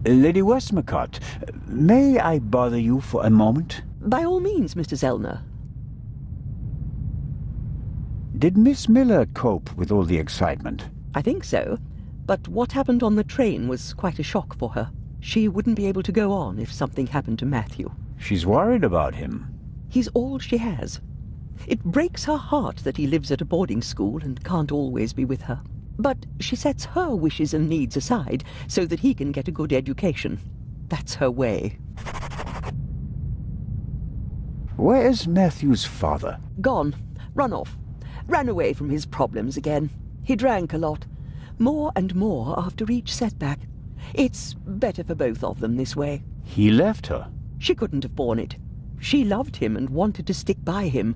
Lady Westmacott, may I bother you for a moment? By all means, Mr. Zellner. Did Miss Miller cope with all the excitement? I think so. But what happened on the train was quite a shock for her. She wouldn't be able to go on if something happened to Matthew. She's worried about him. He's all she has. It breaks her heart that he lives at a boarding school and can't always be with her. But she sets her wishes and needs aside so that he can get a good education. That's her way. Where is Matthew's father? Gone. Run off. Ran away from his problems again. He drank a lot. More and more after each setback. It's better for both of them this way. He left her. She couldn't have borne it. She loved him and wanted to stick by him.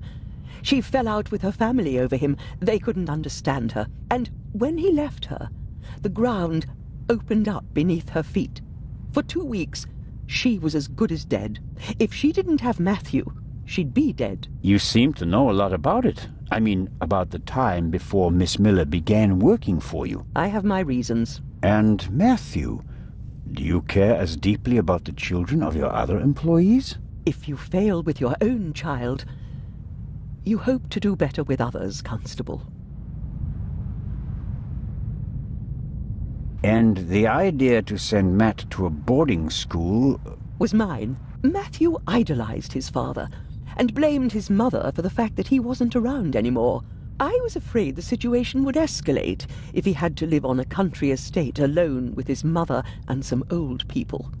She fell out with her family over him. They couldn't understand her. And when he left her, the ground opened up beneath her feet. For 2 weeks, she was as good as dead. If she didn't have Matthew, she'd be dead. You seem to know a lot about it. I mean, about the time before Miss Miller began working for you. I have my reasons. And Matthew, do you care as deeply about the children of your other employees? If you fail with your own child, you hope to do better with others, Constable. And the idea to send Matt to a boarding school Was mine. Matthew idolized his father and blamed his mother for the fact that he wasn't around anymore. I was afraid the situation would escalate if he had to live on a country estate alone with his mother and some old people.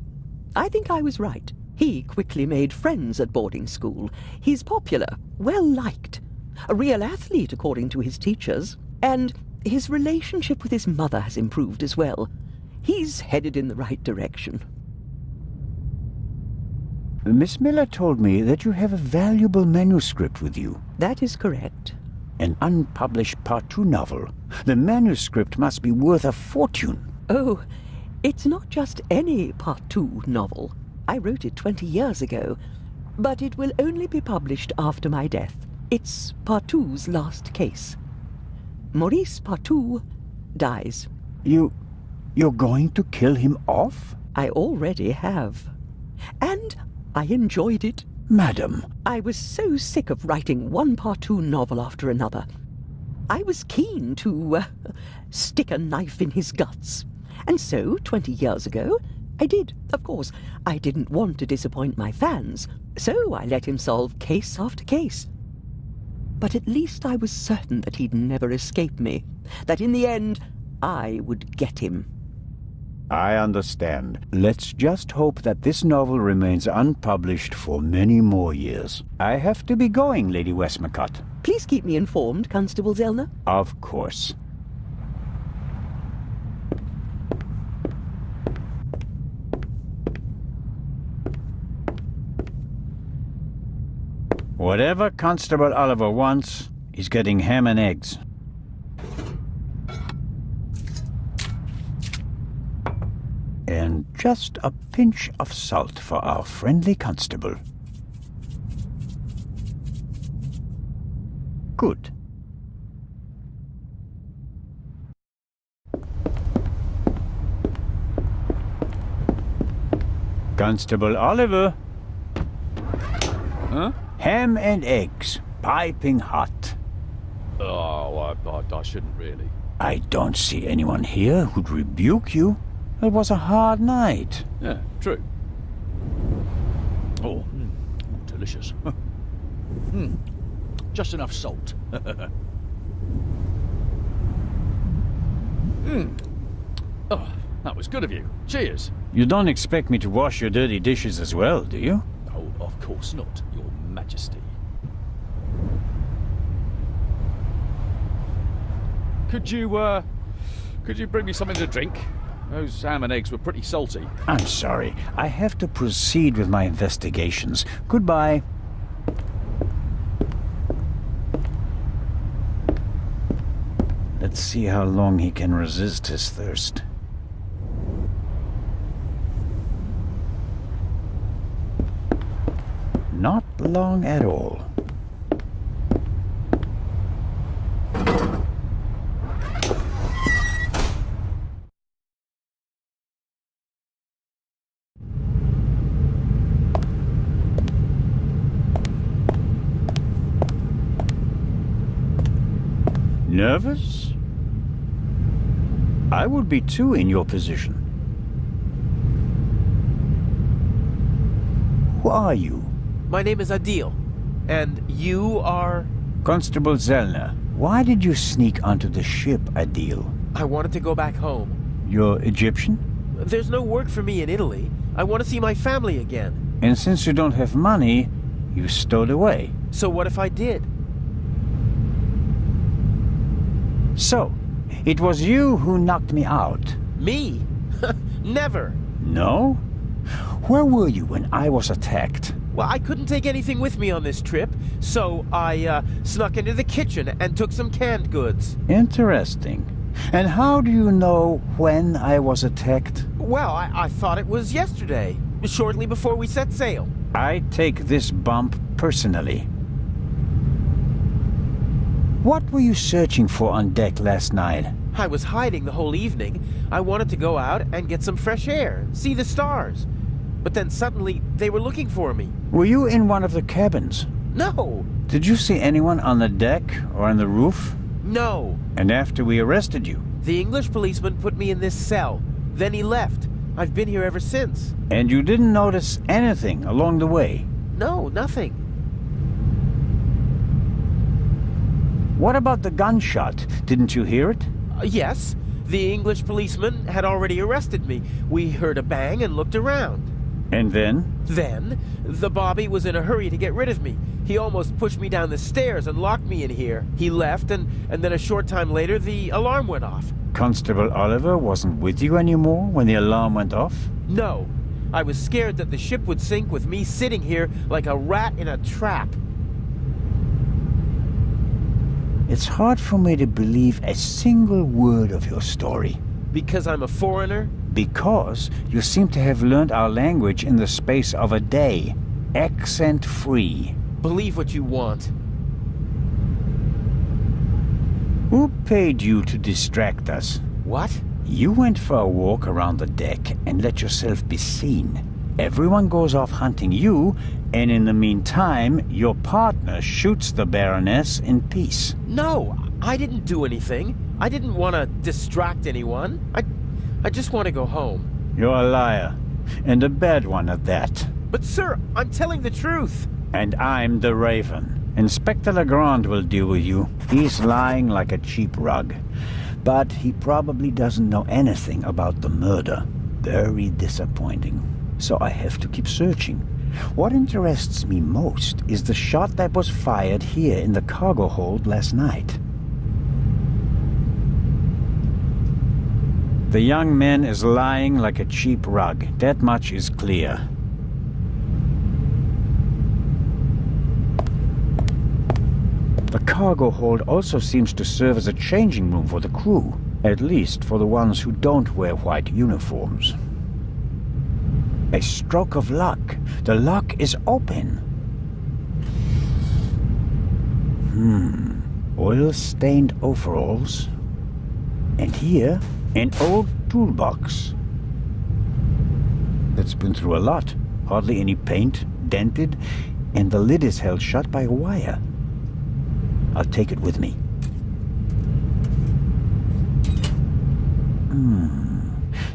I think I was right. He quickly made friends at boarding school. He's popular, well-liked, a real athlete according to his teachers, and his relationship with his mother has improved as well. He's headed in the right direction. Miss Miller told me that you have a valuable manuscript with you. That is correct. An unpublished Part 2 novel. The manuscript must be worth a fortune. Oh, it's not just any Part 2 novel. I wrote it 20 years ago, but it will only be published after my death. It's Part 2's last case. Maurice Part 2 dies. You're going to kill him off? I already have. And I enjoyed it. Madam. I was so sick of writing one Part 2 novel after another. I was keen to stick a knife in his guts. And so, 20 years ago, I did. Of course, I didn't want to disappoint my fans, so I let him solve case after case. But at least I was certain that he'd never escape me, that in the end, I would get him. I understand. Let's just hope that this novel remains unpublished for many more years. I have to be going, Lady Westmacott. Please keep me informed, Constable Zellner. Of course. Whatever Constable Oliver wants, he's getting ham and eggs. And just a pinch of salt for our friendly constable. Good. Constable Oliver. Huh? Ham and eggs, piping hot. Oh, I shouldn't really. I don't see anyone here who'd rebuke you. It was a hard night. Yeah, true. Oh, delicious. Just enough salt. Oh, that was good of you. Cheers. You don't expect me to wash your dirty dishes as well, do you? Oh, of course not, Your Majesty. Could you bring me something to drink? Those ham and eggs were pretty salty. I'm sorry. I have to proceed with my investigations. Goodbye. Let's see how long he can resist his thirst. Not long at all. Nervous? I would be too in your position. Who are you? My name is Adil. And you are? Constable Zellner. Why did you sneak onto the ship, Adil? I wanted to go back home. You're Egyptian? There's no work for me in Italy. I want to see my family again. And since you don't have money, you stowed away. So what if I did? So, it was you who knocked me out? Me? Never. No? Where were you when I was attacked? Well, I couldn't take anything with me on this trip, so I snuck into the kitchen and took some canned goods. Interesting. And how do you know when I was attacked? Well, I thought it was yesterday, shortly before we set sail. I take this bump personally. What were you searching for on deck last night? I was hiding the whole evening. I wanted to go out and get some fresh air, see the stars. But then suddenly, they were looking for me. Were you in one of the cabins? No! Did you see anyone on the deck or on the roof? No! And after we arrested you? The English policeman put me in this cell. Then he left. I've been here ever since. And you didn't notice anything along the way? No, nothing. What about the gunshot? Didn't you hear it? Yes. The English policeman had already arrested me. We heard a bang and looked around. And then? Then, the Bobby was in a hurry to get rid of me. He almost pushed me down the stairs and locked me in here. He left, and then a short time later, the alarm went off. Constable Oliver wasn't with you anymore when the alarm went off? No. I was scared that the ship would sink with me sitting here like a rat in a trap. It's hard for me to believe a single word of your story. Because I'm a foreigner? Because you seem to have learned our language in the space of a day. Accent-free. Believe what you want. Who paid you to distract us? What? You went for a walk around the deck and let yourself be seen. Everyone goes off hunting you, and in the meantime, your partner shoots the Baroness in peace. No, I didn't do anything. I didn't want to distract anyone. I just want to go home. You're a liar, and a bad one at that. But sir, I'm telling the truth. And I'm the Raven. Inspector Legrand will deal with you. He's lying like a cheap rug. But he probably doesn't know anything about the murder. Very disappointing. So I have to keep searching. What interests me most is the shot that was fired here in the cargo hold last night. The young man is lying like a cheap rug. That much is clear. The cargo hold also seems to serve as a changing room for the crew, at least for the ones who don't wear white uniforms. A stroke of luck. The lock is open. Oil-stained overalls. And here, an old toolbox. That's been through a lot. Hardly any paint, dented, and the lid is held shut by a wire. I'll take it with me.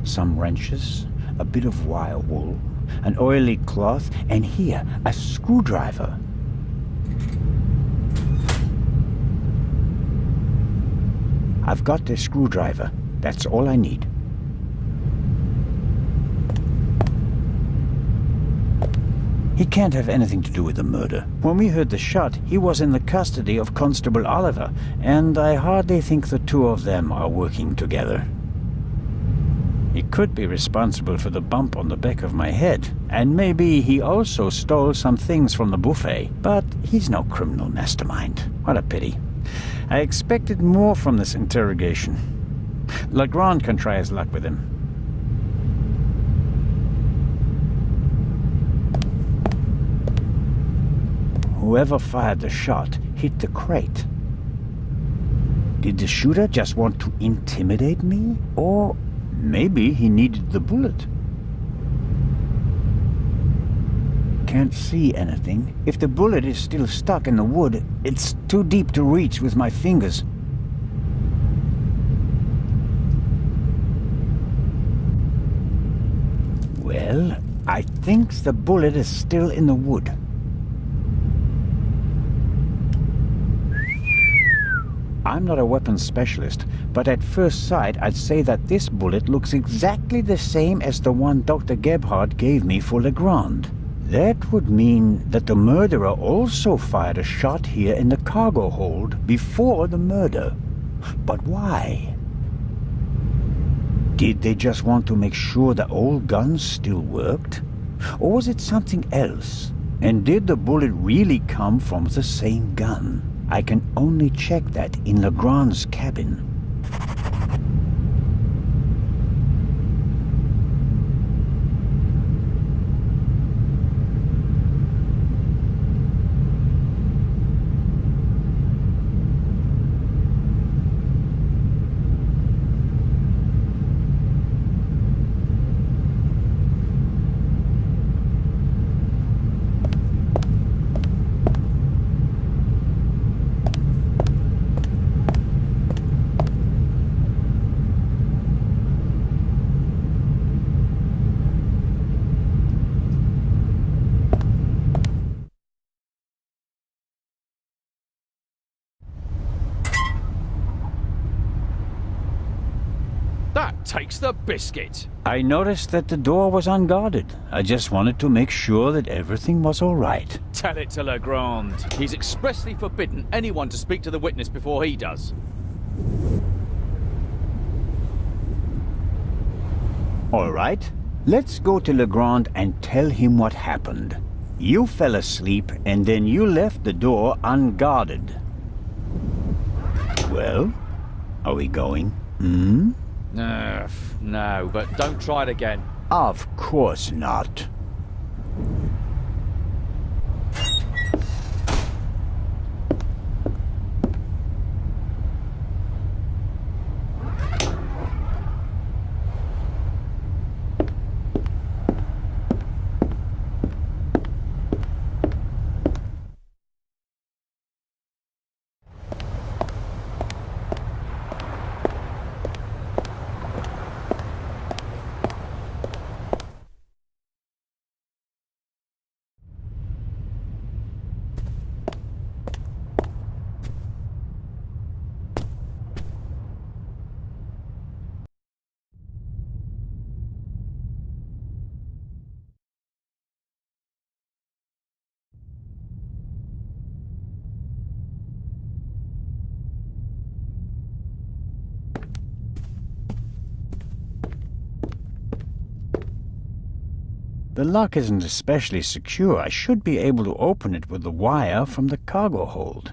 Some wrenches, a bit of wire wool, an oily cloth, and here, a screwdriver. I've got the screwdriver. That's all I need. He can't have anything to do with the murder. When we heard the shot, he was in the custody of Constable Oliver, and I hardly think the two of them are working together. He could be responsible for the bump on the back of my head, and maybe he also stole some things from the buffet, but he's no criminal mastermind. What a pity. I expected more from this interrogation. Legrand can try his luck with him. Whoever fired the shot hit the crate. Did the shooter just want to intimidate me? Or maybe he needed the bullet. Can't see anything. If the bullet is still stuck in the wood, it's too deep to reach with my fingers. I think the bullet is still in the wood. I'm not a weapons specialist, but at first sight I'd say that this bullet looks exactly the same as the one Dr. Gebhardt gave me for Legrand. That would mean that the murderer also fired a shot here in the cargo hold before the murder. But why? Did they just want to make sure the old guns still worked? Or was it something else? And did the bullet really come from the same gun? I can only check that in Legrand's cabin. That takes the biscuit. I noticed that the door was unguarded. I just wanted to make sure that everything was all right. Tell it to Legrand. He's expressly forbidden anyone to speak to the witness before he does. All right, let's go to Legrand and tell him what happened. You fell asleep and then you left the door unguarded. Well, are we going? No, but don't try it again. Of course not. The lock isn't especially secure. I should be able to open it with the wire from the cargo hold.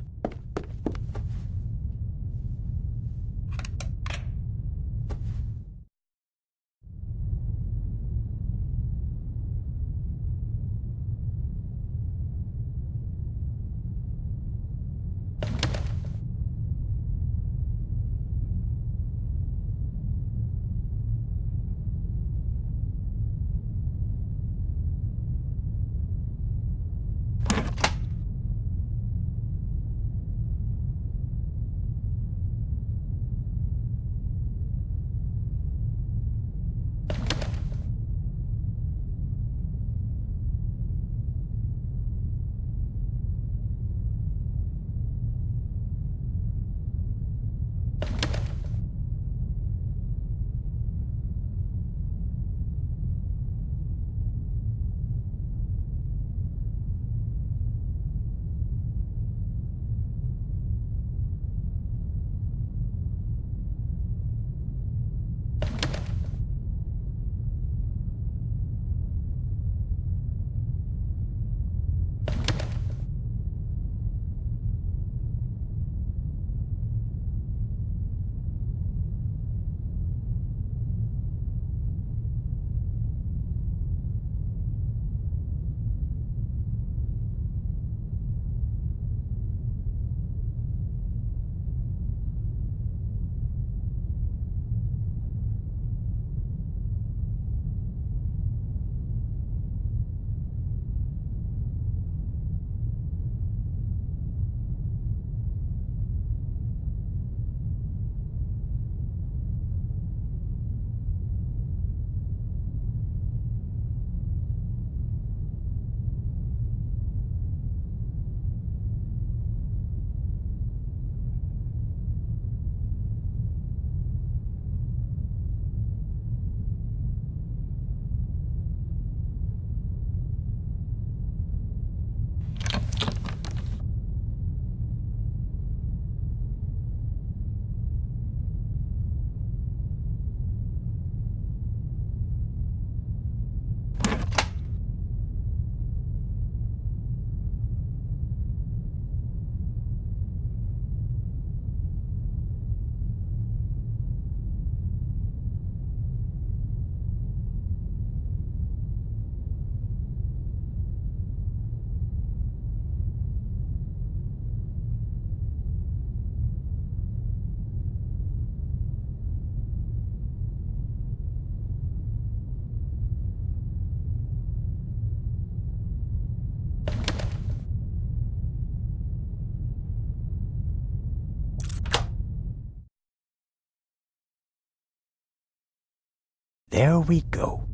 There we go.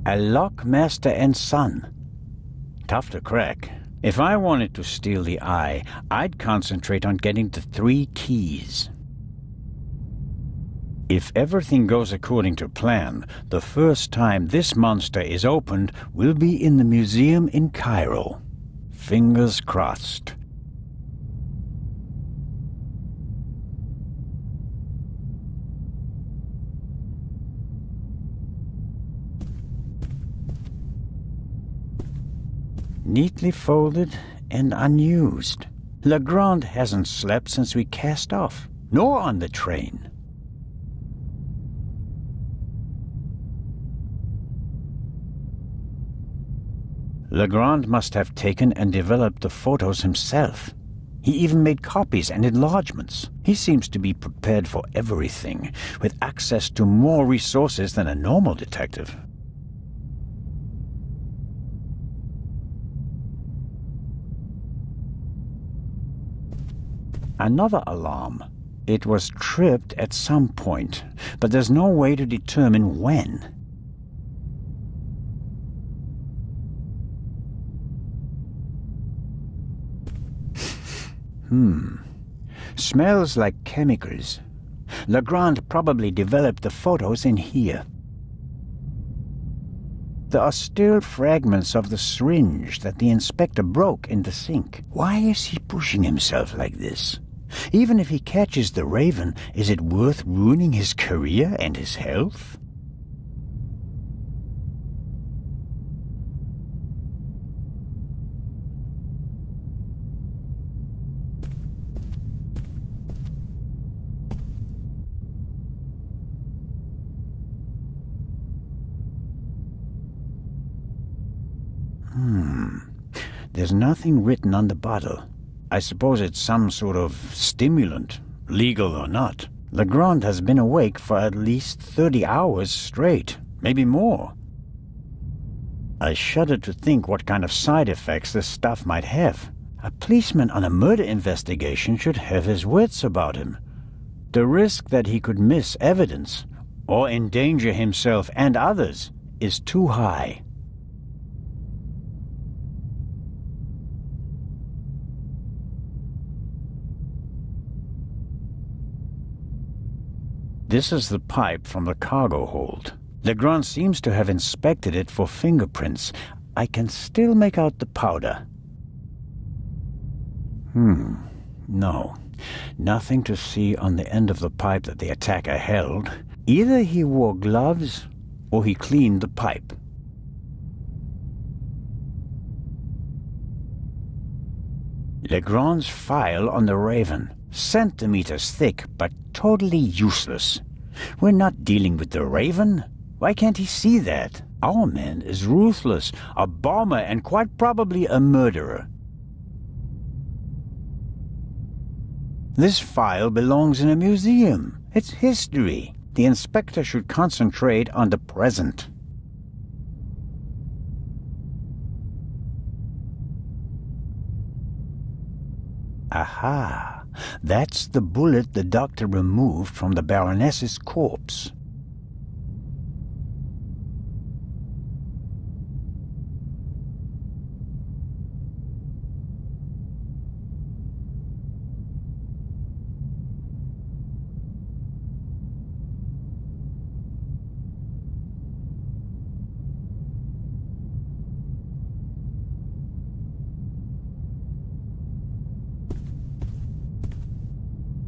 A lockmaster and son. Tough to crack. If I wanted to steal the eye, I'd concentrate on getting the 3 keys. If everything goes according to plan, the first time this monster is opened will be in the museum in Cairo. Fingers crossed. Neatly folded and unused. Legrand hasn't slept since we cast off, nor on the train. Legrand must have taken and developed the photos himself. He even made copies and enlargements. He seems to be prepared for everything, with access to more resources than a normal detective. Another alarm. It was tripped at some point, but there's no way to determine when. Smells like chemicals. Legrand probably developed the photos in here. There are still fragments of the syringe that the inspector broke in the sink. Why is he pushing himself like this? Even if he catches the Raven, is it worth ruining his career and his health? There's nothing written on the bottle. I suppose it's some sort of stimulant, legal or not. Legrand has been awake for at least 30 hours straight, maybe more. I shudder to think what kind of side effects this stuff might have. A policeman on a murder investigation should have his wits about him. The risk that he could miss evidence or endanger himself and others is too high. This is the pipe from the cargo hold. Legrand seems to have inspected it for fingerprints. I can still make out the powder. No. Nothing to see on the end of the pipe that the attacker held. Either he wore gloves or he cleaned the pipe. Legrand's file on the Raven. Centimeters thick, but totally useless. We're not dealing with the Raven. Why can't he see that? Our man is ruthless, a bomber, and quite probably a murderer. This file belongs in a museum. It's history. The inspector should concentrate on the present. Aha! That's the bullet the doctor removed from the Baroness's corpse.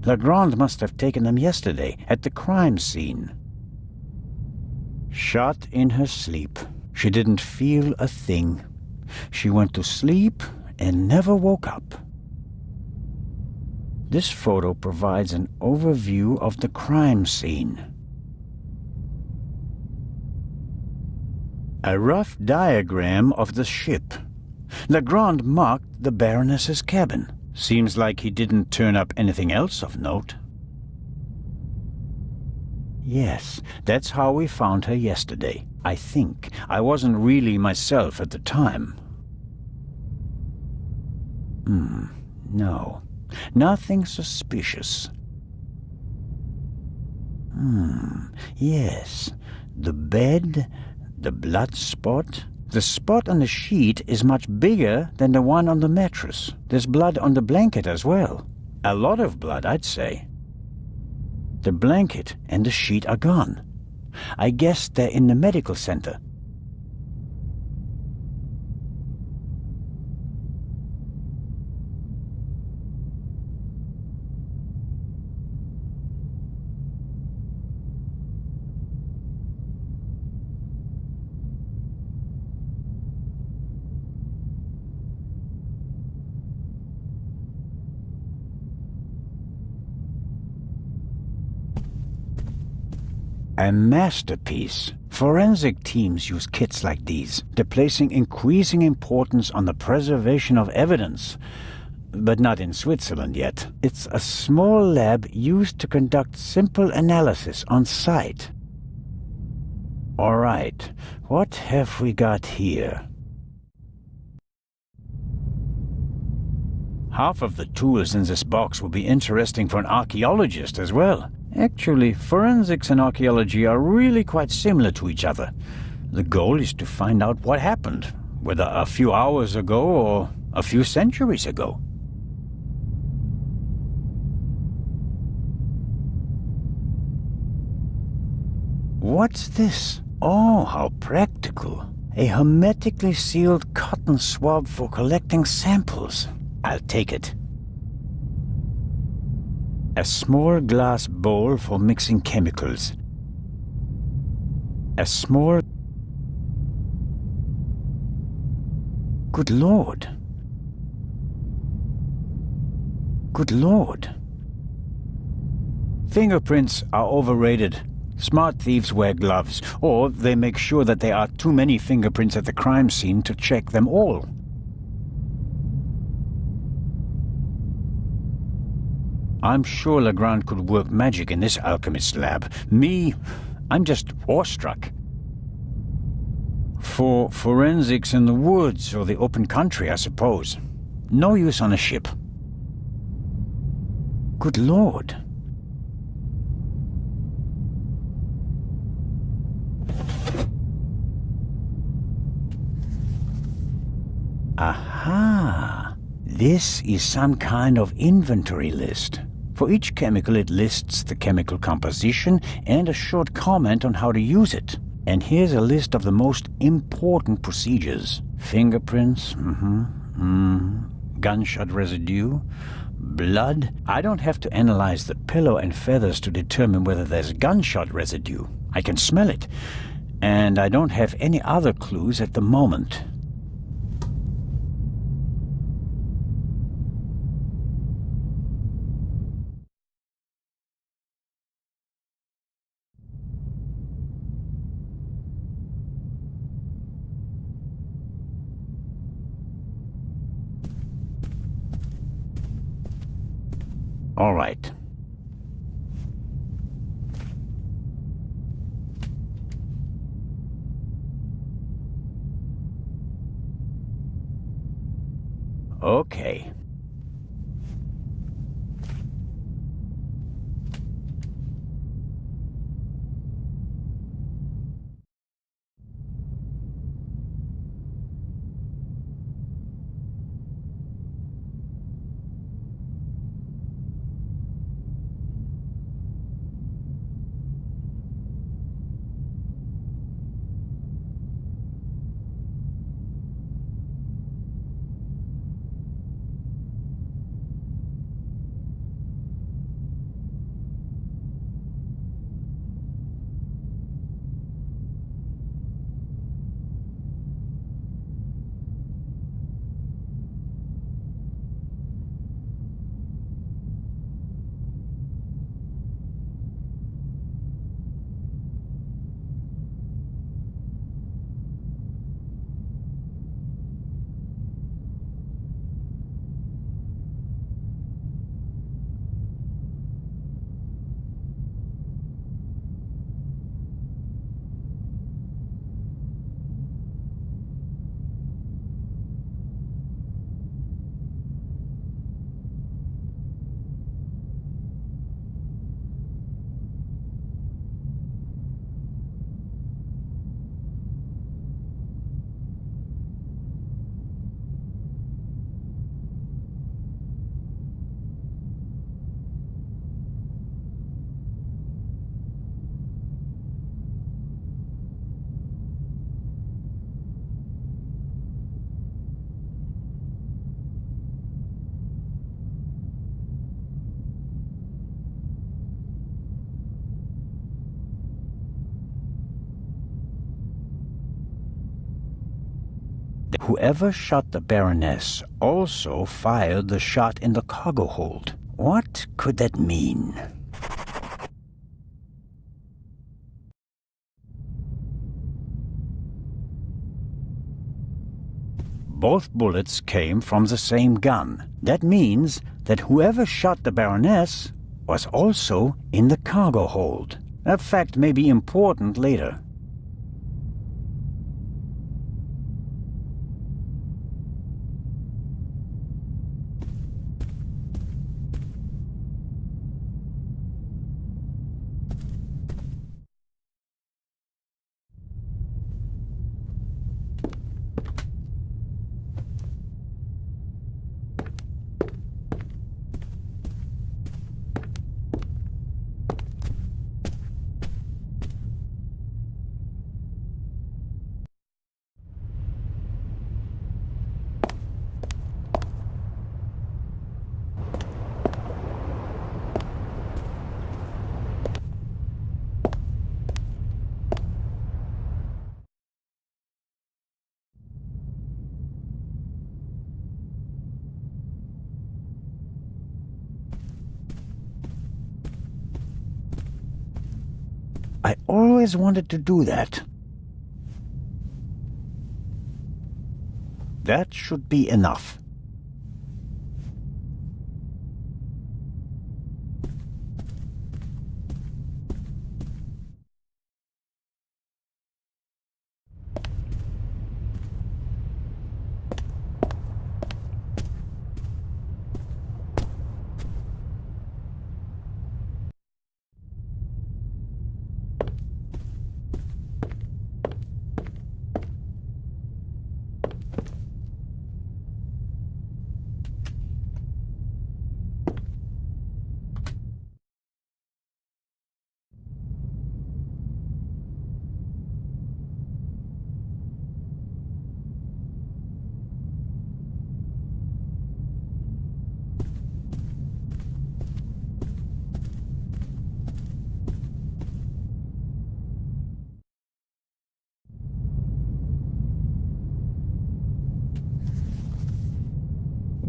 Legrand must have taken them yesterday at the crime scene. Shot in her sleep. She didn't feel a thing. She went to sleep and never woke up. This photo provides an overview of the crime scene. A rough diagram of the ship. Legrand marked the Baroness's cabin. Seems like he didn't turn up anything else of note. Yes, that's how we found her yesterday. I think. I wasn't really myself at the time. No. Nothing suspicious. Yes. The bed, the blood spot. The spot on the sheet is much bigger than the one on the mattress. There's blood on the blanket as well. A lot of blood, I'd say. The blanket and the sheet are gone. I guess they're in the medical center. A masterpiece. Forensic teams use kits like these. They're placing increasing importance on the preservation of evidence. But not in Switzerland yet. It's a small lab used to conduct simple analysis on site. All right, what have we got here? Half of the tools in this box will be interesting for an archaeologist as well. Actually, forensics and archaeology are really quite similar to each other. The goal is to find out what happened, whether a few hours ago or a few centuries ago. What's this? Oh, how practical. A hermetically sealed cotton swab for collecting samples. I'll take it. A small glass bowl for mixing chemicals. A small... Good Lord. Good Lord. Fingerprints are overrated. Smart thieves wear gloves, or they make sure that there are too many fingerprints at the crime scene to check them all. I'm sure Legrand could work magic in this alchemist lab. Me, I'm just awestruck. For forensics in the woods or the open country, I suppose. No use on a ship. Good Lord. Aha! This is some kind of inventory list. For each chemical it lists the chemical composition and a short comment on how to use it. And here's a list of the most important procedures. Fingerprints, gunshot residue, blood. I don't have to analyze the pillow and feathers to determine whether there's gunshot residue. I can smell it. And I don't have any other clues at the moment. All right. Okay. Whoever shot the Baroness also fired the shot in the cargo hold. What could that mean? Both bullets came from the same gun. That means that whoever shot the Baroness was also in the cargo hold. That fact may be important later. I always wanted to do that. That should be enough.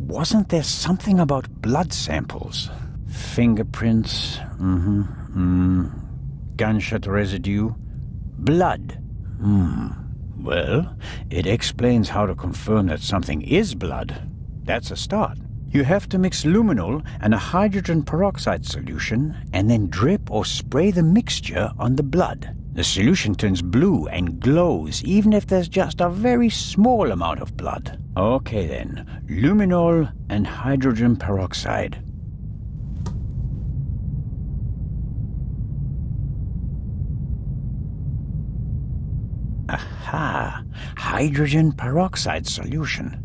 Wasn't there something about blood samples? Fingerprints, gunshot residue, blood. Well, it explains how to confirm that something is blood. That's a start. You have to mix luminol and a hydrogen peroxide solution and then drip or spray the mixture on the blood. The solution turns blue and glows even if there's just a very small amount of blood. Okay then, luminol and hydrogen peroxide. Aha! Hydrogen peroxide solution.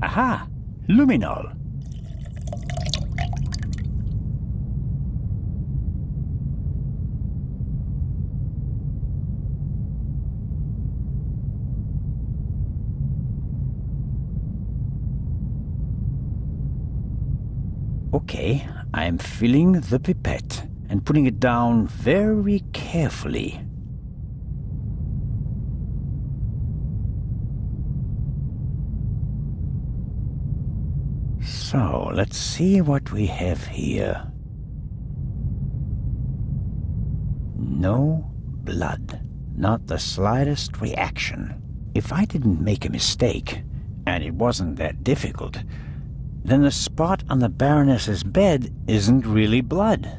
Aha! Luminol. Okay, I'm filling the pipette and putting it down very carefully. So, let's see what we have here. No blood. Not the slightest reaction. If I didn't make a mistake, and it wasn't that difficult, then the spot on the Baroness's bed isn't really blood.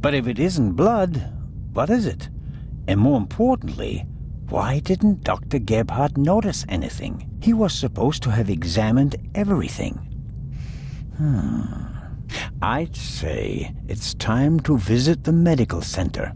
But if it isn't blood, what is it? And more importantly, why didn't Dr. Gebhardt notice anything? He was supposed to have examined everything. I'd say it's time to visit the medical center.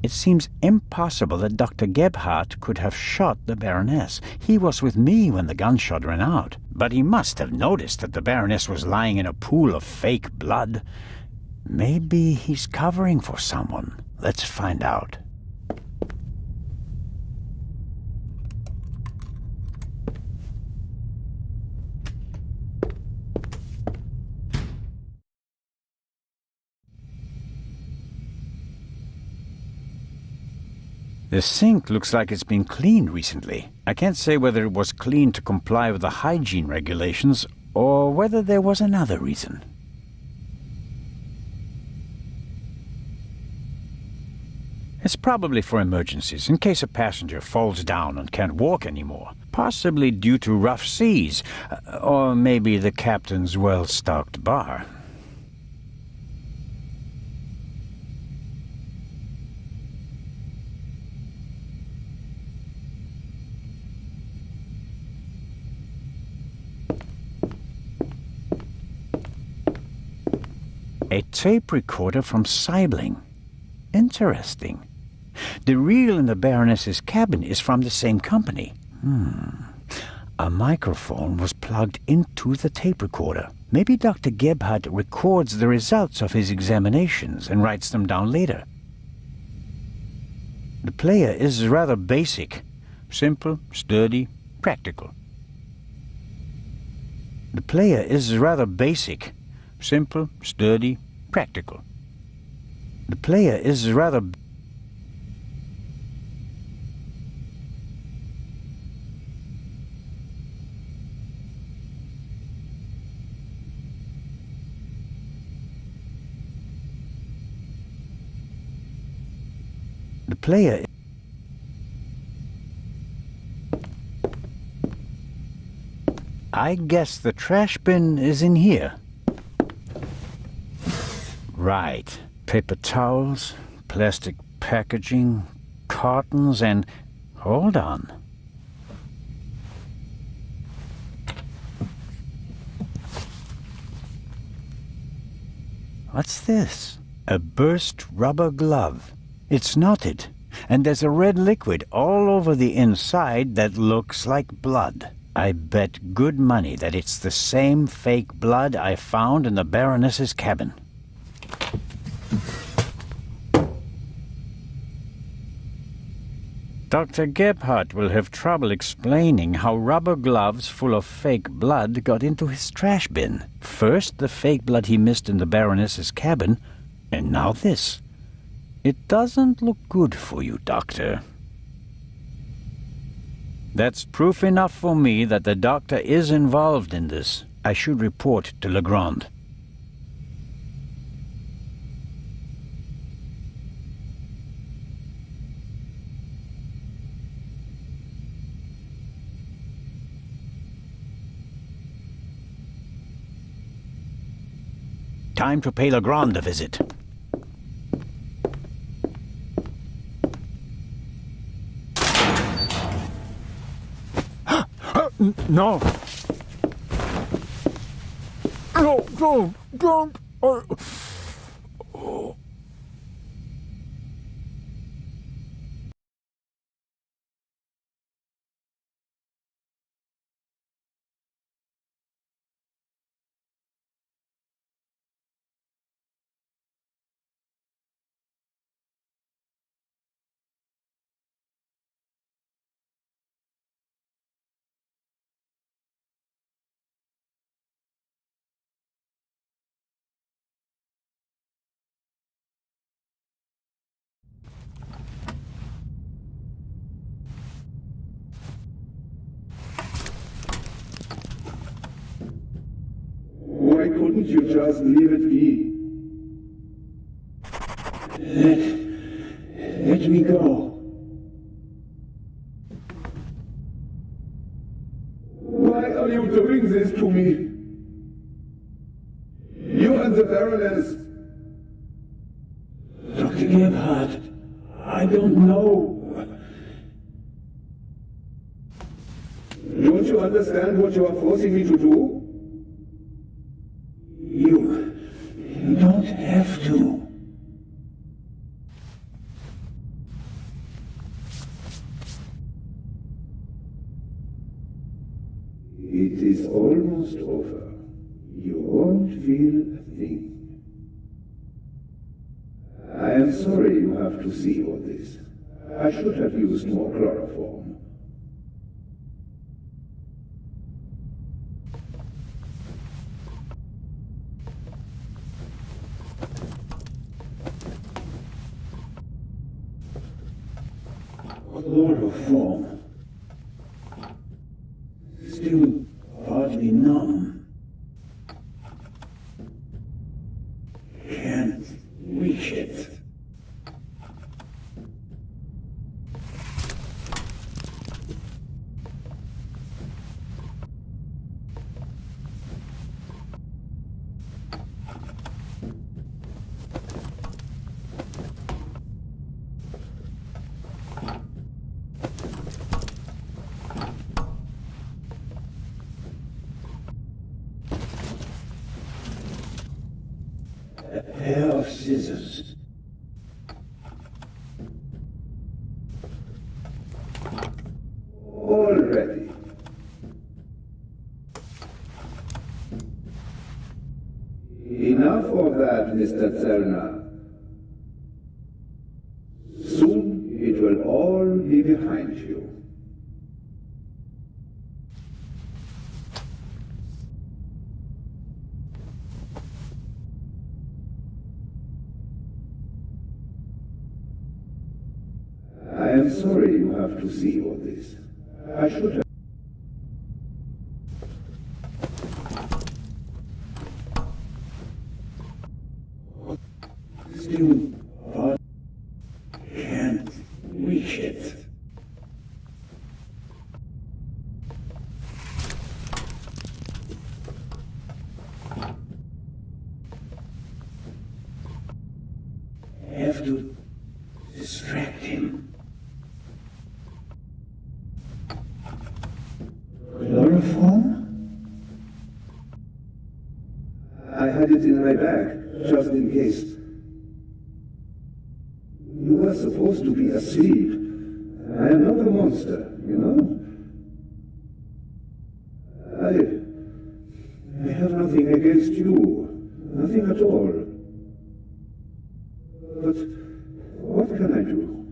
It seems impossible that Dr. Gebhardt could have shot the Baroness. He was with me when the gunshot ran out. But he must have noticed that the Baroness was lying in a pool of fake blood. Maybe he's covering for someone. Let's find out. The sink looks like it's been cleaned recently. I can't say whether it was cleaned to comply with the hygiene regulations or whether there was another reason. It's probably for emergencies, in case a passenger falls down and can't walk anymore. Possibly due to rough seas, or maybe the captain's well-stocked bar. A tape recorder from Saibling. Interesting. The reel in the Baroness's cabin is from the same company. A microphone was plugged into the tape recorder. Maybe Dr. Gebhardt records the results of his examinations and writes them down later. The player is rather basic. Simple, sturdy, practical. The player is rather basic. Simple, sturdy, practical. The player is rather... The player... I guess the trash bin is in here. Right. Paper towels, plastic packaging, cartons, and... Hold on. What's this? A burst rubber glove. It's knotted, and there's a red liquid all over the inside that looks like blood. I bet good money that it's the same fake blood I found in the Baroness's cabin. Dr. Gebhardt will have trouble explaining how rubber gloves full of fake blood got into his trash bin. First, the fake blood he missed in the Baroness's cabin, and now this. It doesn't look good for you, Doctor. That's proof enough for me that the Doctor is involved in this. I should report to Legrand. Time to pay Legrand a visit. No. No, don't. Oh. Why couldn't you just leave it be? Let me go. Why are you doing this to me? You and the Baroness. Dr. Gebhardt, I don't know. Don't you understand what you are forcing me to do? You don't have to. thing. I am sorry you have to see all this. I should have used more chloroform. Chloroform. Still partly numb. Can't reach it. A pair of scissors. All ready. Enough of that, Mr. Zellner. Soon it will all be behind you. I am sorry you have to see all this. I should have. Still, but can't reach it. Have to distract him. Chloroform? I had it in my bag, just in case. You were supposed to be asleep. I am not a monster, you know? I have nothing against you. Nothing at all. But what can I do?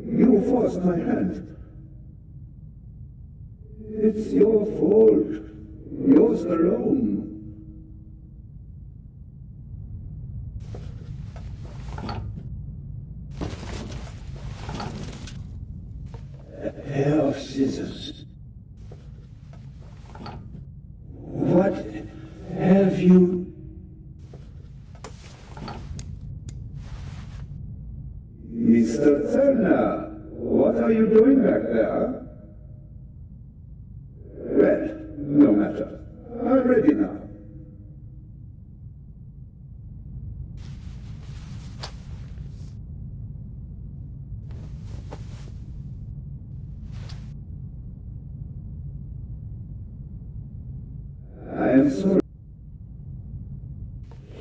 You forced my hand. It's your fault. Yours alone. A pair of scissors. What have you... Mr. Zellner, what are you doing back there? Well, no matter. I'm ready now. I am sorry.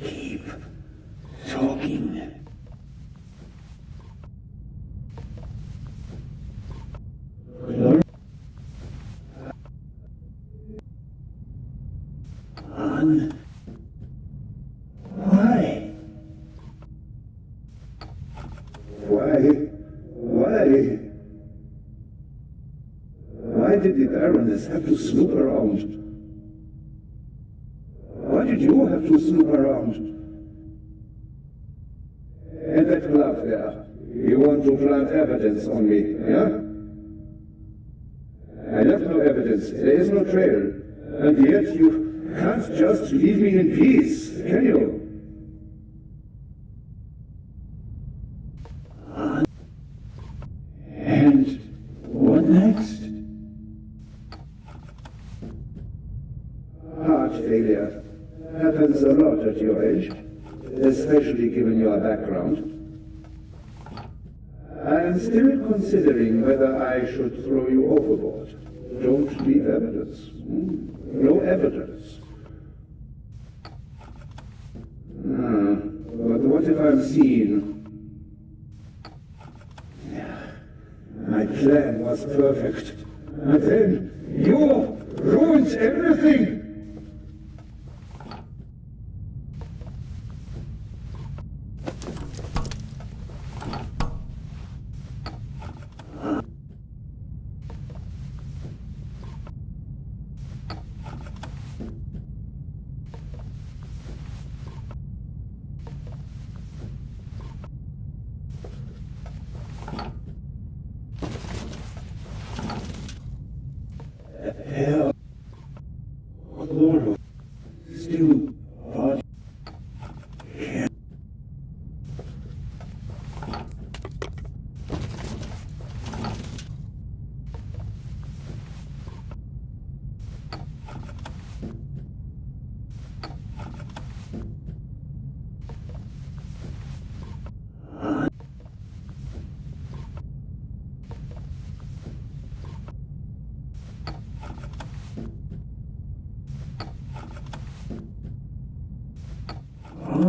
Keep talking. Why? Why did the Baroness have to snoop around? Why did you have to snoop around? And that glove there, you want to plant evidence on me, yeah? I left no evidence, there is no trail, and yet you can't just leave me in peace, can you? And what next? Heart failure happens a lot at your age, especially given your background. I am still considering whether I should throw you overboard. Don't leave evidence. No evidence. But what if I'm seen? My plan was perfect. And then you ruined everything!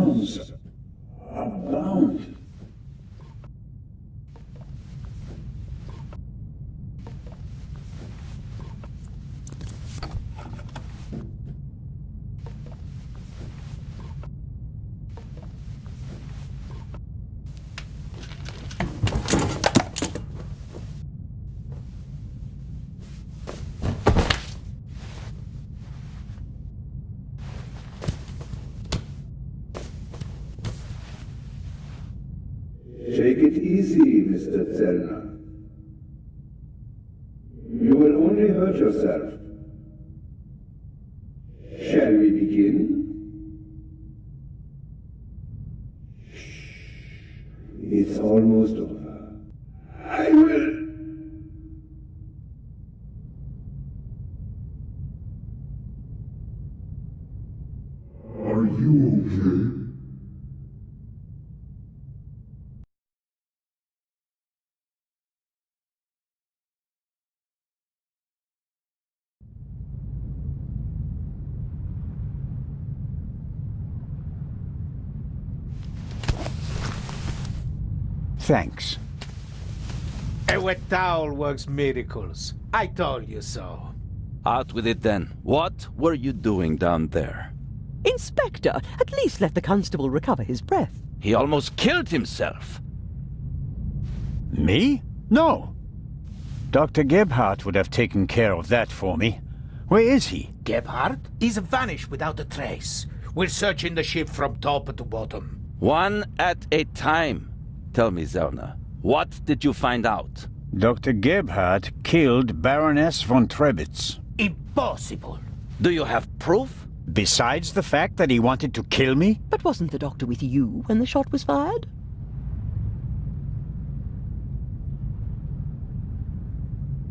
grounds abound. Take it easy, Mr. Zellner. You will only hurt yourself. Shall we begin? Shh. It's almost over. I will. Are you okay? Thanks. A wet towel works miracles. I told you so. Out with it then. What were you doing down there? Inspector, at least let the constable recover his breath. He almost killed himself. Me? No. Dr. Gebhardt would have taken care of that for me. Where is he? Gebhardt? He's vanished without a trace. We're searching the ship from top to bottom. One at a time. Tell me, Zellner, what did you find out? Dr. Gebhardt killed Baroness von Trebitz. Impossible. Do you have proof? Besides the fact that he wanted to kill me? But wasn't the doctor with you when the shot was fired?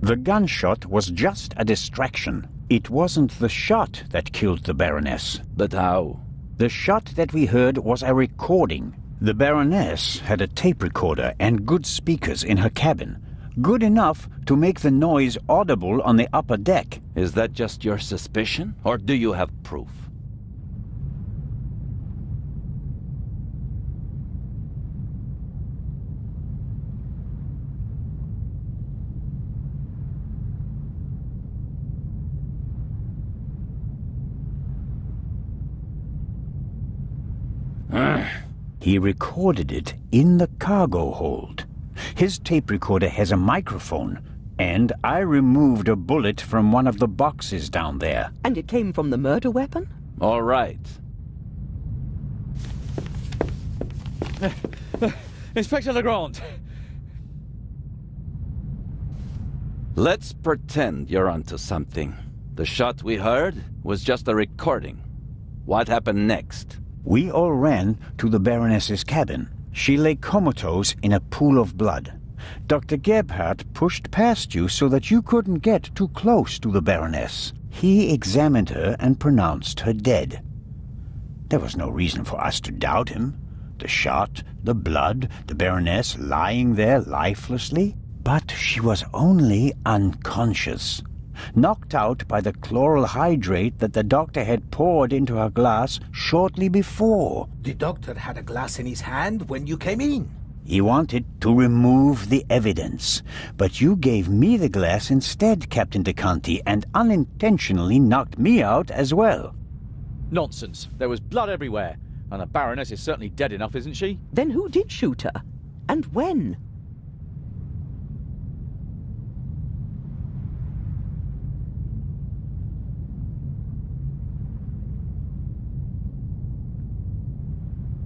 The gunshot was just a distraction. It wasn't the shot that killed the Baroness. But how? The shot that we heard was a recording. The Baroness had a tape recorder and good speakers in her cabin. Good enough to make the noise audible on the upper deck. Is that just your suspicion, or do you have proof? He recorded it in the cargo hold. His tape recorder has a microphone, and I removed a bullet from one of the boxes down there. And it came from the murder weapon? All right. Inspector Legrand. Let's pretend you're onto something. The shot we heard was just a recording. What happened next? We all ran to the Baroness's cabin. She lay comatose in a pool of blood. Dr. Gebhardt pushed past you so that you couldn't get too close to the Baroness. He examined her and pronounced her dead. There was no reason for us to doubt him. The shot, the blood, the Baroness lying there lifelessly. But she was only unconscious, knocked out by the chloral hydrate that the doctor had poured into her glass shortly before. The doctor had a glass in his hand when you came in. He wanted to remove the evidence, but you gave me the glass instead, Captain DeConti, and unintentionally knocked me out as well. Nonsense. There was blood everywhere, and the Baroness is certainly dead enough, isn't she? Then who did shoot her? And when?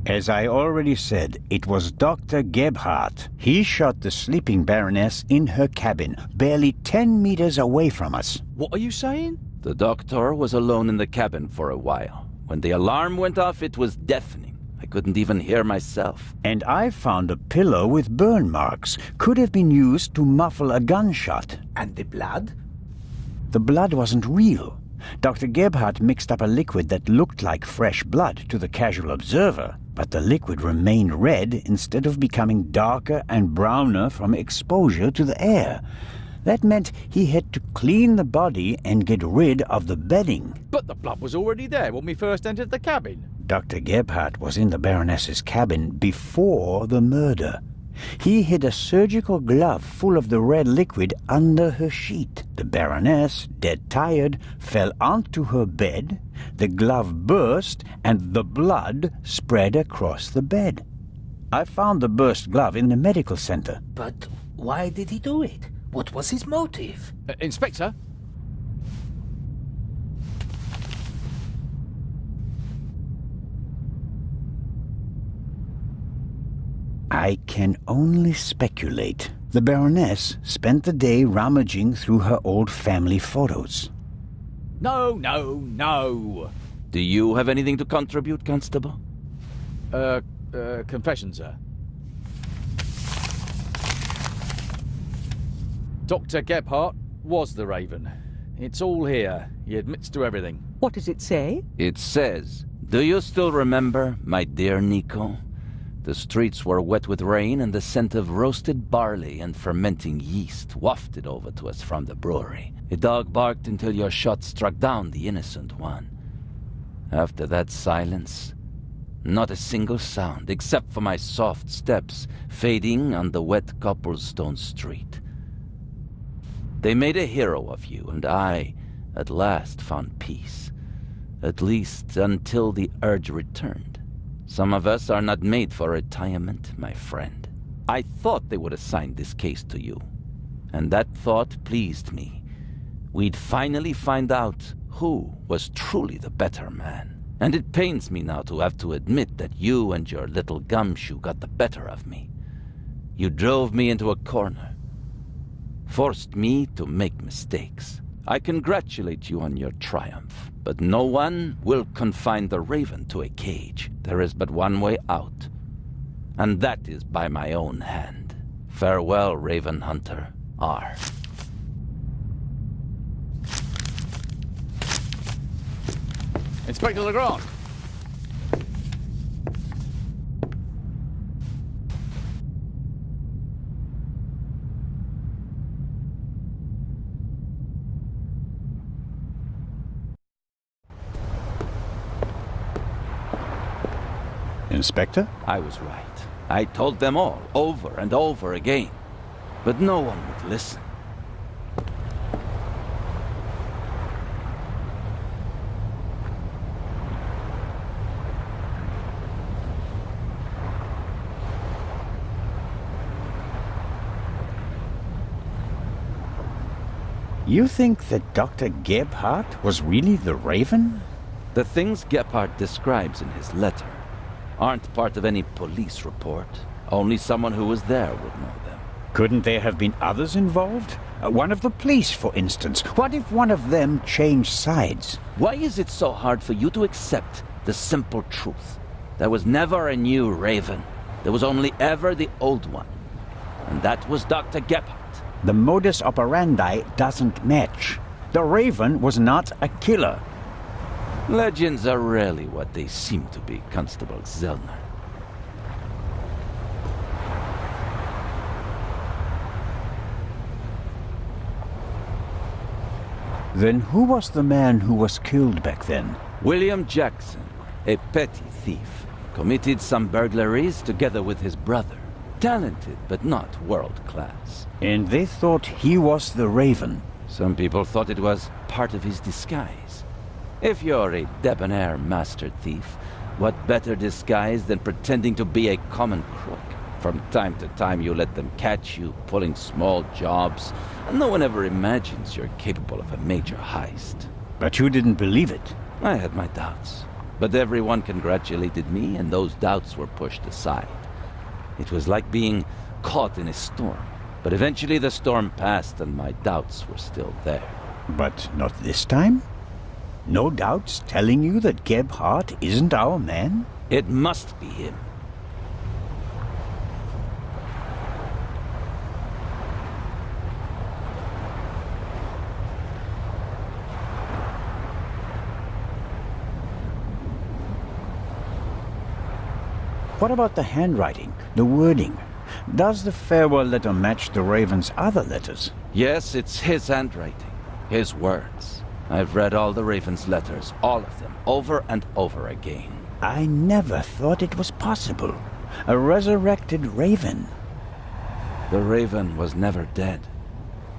As I already said, it was Dr. Gebhardt. He shot the sleeping Baroness in her cabin, barely 10 meters away from us. What are you saying? The doctor was alone in the cabin for a while. When the alarm went off, it was deafening. I couldn't even hear myself. And I found a pillow with burn marks. Could have been used to muffle a gunshot. And the blood? The blood wasn't real. Dr. Gebhardt mixed up a liquid that looked like fresh blood to the casual observer, but the liquid remained red instead of becoming darker and browner from exposure to the air. That meant he had to clean the body and get rid of the bedding. But the blood was already there when we first entered the cabin. Dr. Gebhardt was in the Baroness's cabin before the murder. He hid a surgical glove full of the red liquid under her sheet. The Baroness, dead tired, fell onto her bed. The glove burst, and the blood spread across the bed. I found the burst glove in the medical center. But why did he do it? What was his motive? Inspector? I can only speculate. The Baroness spent the day rummaging through her old family photos. No. Do you have anything to contribute, Constable? Confession, sir. Dr. Gebhardt was the Raven. It's all here. He admits to everything. What does it say? It says, "Do you still remember, my dear Nico? The streets were wet with rain, and the scent of roasted barley and fermenting yeast wafted over to us from the brewery. A dog barked until your shot struck down the innocent one. After that silence, not a single sound, except for my soft steps fading on the wet cobblestone street. They made a hero of you, and I, at last, found peace. At least until the urge returned. Some of us are not made for retirement, my friend. I thought they would assign this case to you, and that thought pleased me. We'd finally find out who was truly the better man. And it pains me now to have to admit that you and your little gumshoe got the better of me. You drove me into a corner, forced me to make mistakes. I congratulate you on your triumph, but no one will confine the Raven to a cage. There is but one way out, and that is by my own hand. Farewell, Raven Hunter R. Inspector Legrand. Inspector? I was right. I told them all, over and over again. But no one would listen. You think that Dr. Gebhardt was really the Raven? The things Gebhardt describes in his letter aren't part of any police report. Only someone who was there would know them. Couldn't there have been others involved? One of the police, for instance. What if one of them changed sides? Why is it so hard for you to accept the simple truth? There was never a new Raven. There was only ever the old one. And that was Dr. Gebhardt. The modus operandi doesn't match. The Raven was not a killer. Legends are rarely what they seem to be, Constable Zellner. Then who was the man who was killed back then? William Jackson, a petty thief, committed some burglaries together with his brother. Talented, but not world-class. And they thought he was the Raven. Some people thought it was part of his disguise. If you're a debonair master thief, what better disguise than pretending to be a common crook? From time to time you let them catch you pulling small jobs, and no one ever imagines you're capable of a major heist. But you didn't believe it. I had my doubts, but everyone congratulated me, and those doubts were pushed aside. It was like being caught in a storm, but eventually the storm passed and my doubts were still there. But not this time? No doubts telling you that Gebhardt isn't our man? It must be him. What about the handwriting, the wording? Does the farewell letter match the Raven's other letters? Yes, it's his handwriting, his words. I've read all the Raven's letters, all of them, over and over again. I never thought it was possible. A resurrected raven. The Raven was never dead.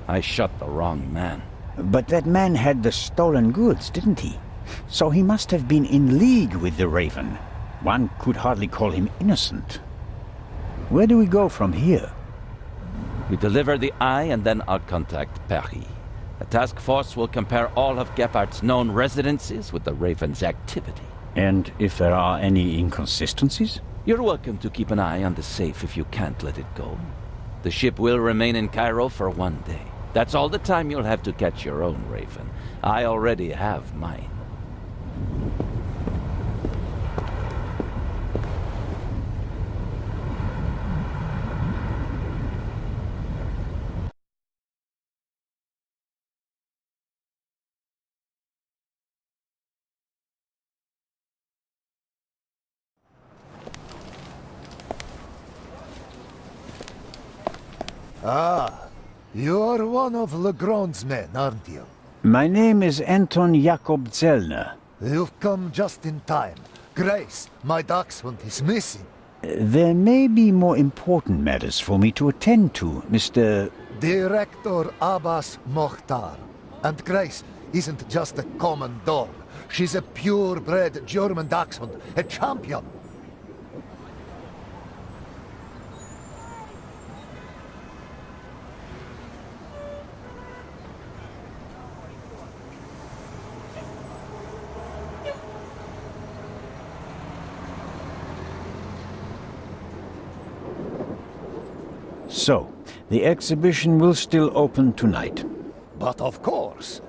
I shot the wrong man. But that man had the stolen goods, didn't he? So he must have been in league with the Raven. One could hardly call him innocent. Where do we go from here? We deliver the eye and then I'll contact Paris. A task force will compare all of Gepard's known residences with the Raven's activity. And if there are any inconsistencies? You're welcome to keep an eye on the safe if you can't let it go. The ship will remain in Cairo for 1 day. That's all the time you'll have to catch your own Raven. I already have mine. Ah, you are one of Legrand's men, aren't you? My name is Anton Jakob Zellner. You've come just in time. Grace, my dachshund, is missing. There may be more important matters for me to attend to, Mr. Director Abbas Mokhtar. And Grace isn't just a common dog. She's a purebred German dachshund, a champion. So, the exhibition will still open tonight. But of course,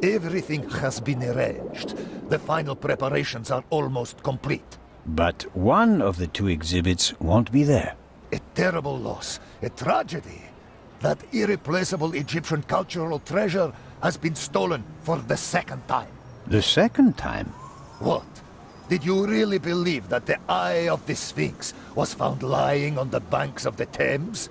everything has been arranged. The final preparations are almost complete. But one of the two exhibits won't be there. A terrible loss, a tragedy. That irreplaceable Egyptian cultural treasure has been stolen for the second time. The second time? What? Did you really believe that the Eye of the Sphinx was found lying on the banks of the Thames?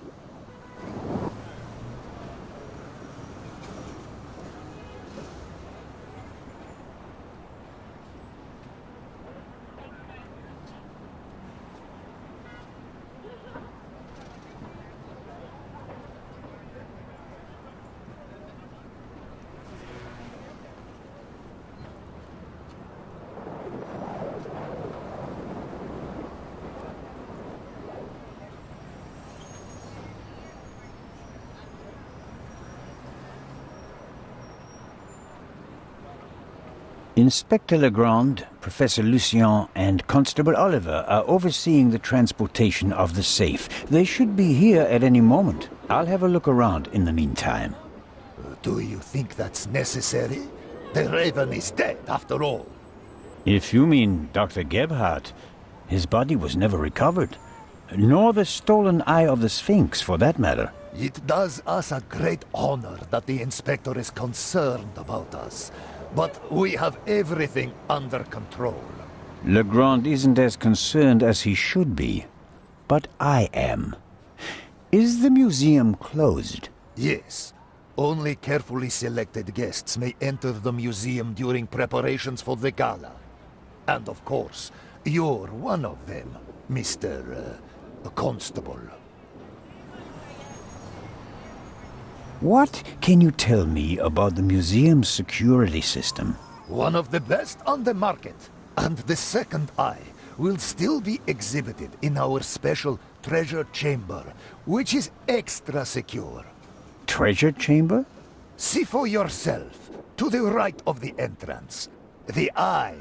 Inspector Legrand, Professor Lucien, and Constable Oliver are overseeing the transportation of the safe. They should be here at any moment. I'll have a look around in the meantime. Do you think that's necessary? The Raven is dead, after all. If you mean Dr. Gebhardt, his body was never recovered. Nor the stolen Eye of the Sphinx, for that matter. It does us a great honor that the Inspector is concerned about us. But we have everything under control. Legrand isn't as concerned as he should be. But I am. Is the museum closed? Yes. Only carefully selected guests may enter the museum during preparations for the gala. And of course, you're one of them, Mr. Constable. What can you tell me about the museum's security system? One of the best on the market. And the second eye will still be exhibited in our special treasure chamber, which is extra secure. Treasure chamber? See for yourself, to the right of the entrance. The eye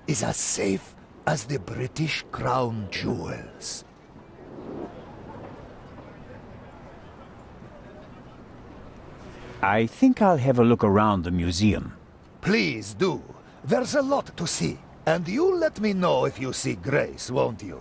is as safe as the British Crown jewels. I think I'll have a look around the museum. Please do. There's a lot to see. And you let me know if you see Grace, won't you?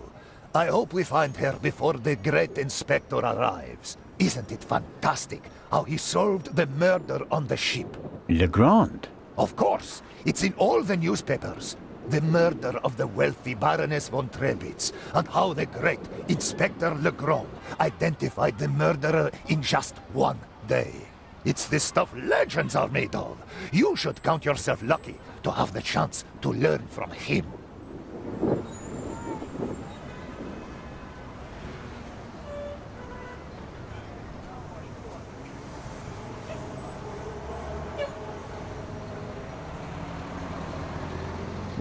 I hope we find her before the great inspector arrives. Isn't it fantastic how he solved the murder on the ship? Legrand? Of course. It's in all the newspapers. The murder of the wealthy Baroness von Trebitz, and how the great Inspector Legrand identified the murderer in just 1 day. It's the stuff legends are made of. You should count yourself lucky to have the chance to learn from him.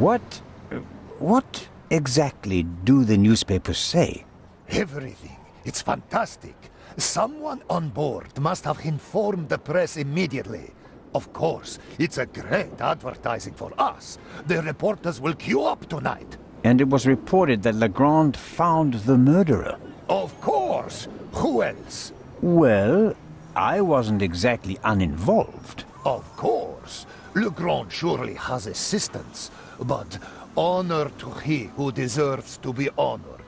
What exactly do the newspapers say? Everything. It's fantastic. Someone on board must have informed the press immediately. Of course, it's a great advertising for us. The reporters will queue up tonight. And it was reported that Legrand found the murderer. Of course! Who else? Well, I wasn't exactly uninvolved. Of course. Legrand surely has assistants, but honor to he who deserves to be honored.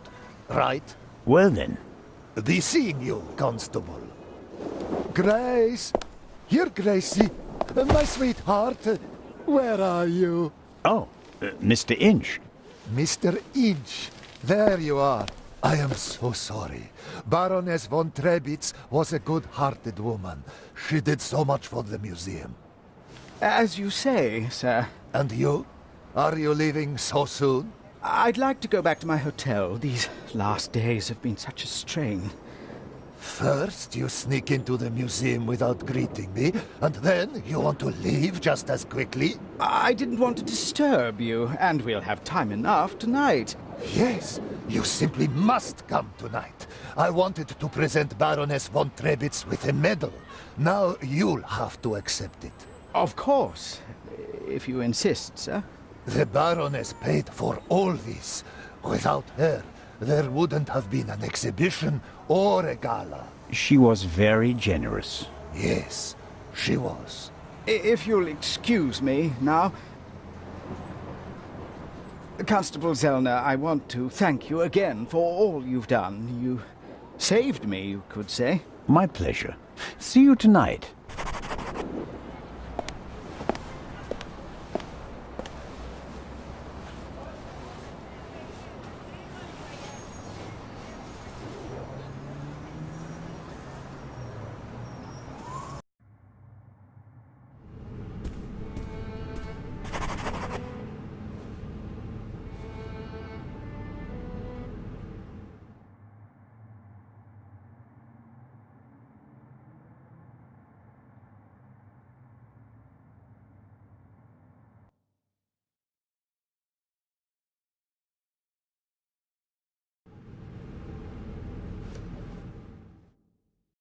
Right? Well then. Be seeing you, Constable. Grace! Here, Gracie. My sweetheart. Where are you? Oh, Mr. Inch. Mr. Inch. There you are. I am so sorry. Baroness von Trebitz was a good-hearted woman. She did so much for the museum. As you say, sir. And you? Are you leaving so soon? I'd like to go back to my hotel. These last days have been such a strain. First, you sneak into the museum without greeting me, and then you want to leave just as quickly? I didn't want to disturb you, and we'll have time enough tonight. Yes, you simply must come tonight. I wanted to present Baroness von Trebitz with a medal. Now you'll have to accept it. Of course, if you insist, sir. The Baroness paid for all this. Without her, there wouldn't have been an exhibition or a gala. She was very generous. Yes, she was. If you'll excuse me now. Constable Zellner, I want to thank you again for all you've done. You saved me, you could say. My pleasure. See you tonight.